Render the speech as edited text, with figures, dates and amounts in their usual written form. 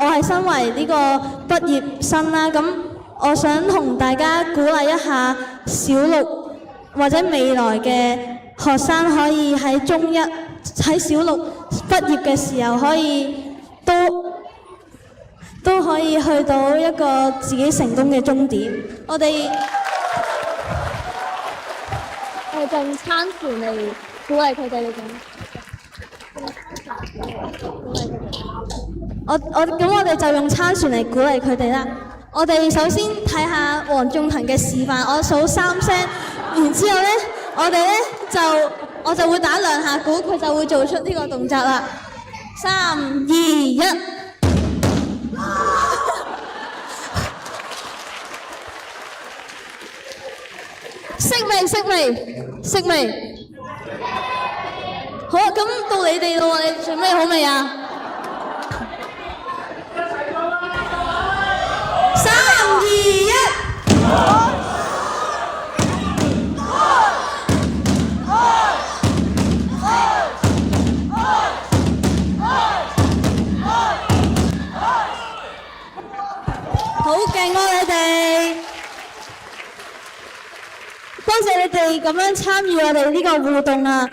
我係身為呢個畢業生啦，咁我想同大家鼓勵一下小六或者未來嘅學生，可以喺中一喺小六畢業嘅時候，可以都可以去到一個自己成功嘅終點。我哋仲參團嚟鼓勵佢哋呢種。我哋就用參船嚟鼓勵佢哋啦。我哋首先睇下黃仲騰嘅示範，我數3聲，然之後咧，我就會打2下鼓，佢就會做出呢個動作啦。3、2、1。識未？好，咁到你哋咯，你準備好未啊？3、2、1。好勁喎，你哋！多謝你哋咁樣參與我哋呢個互動啊！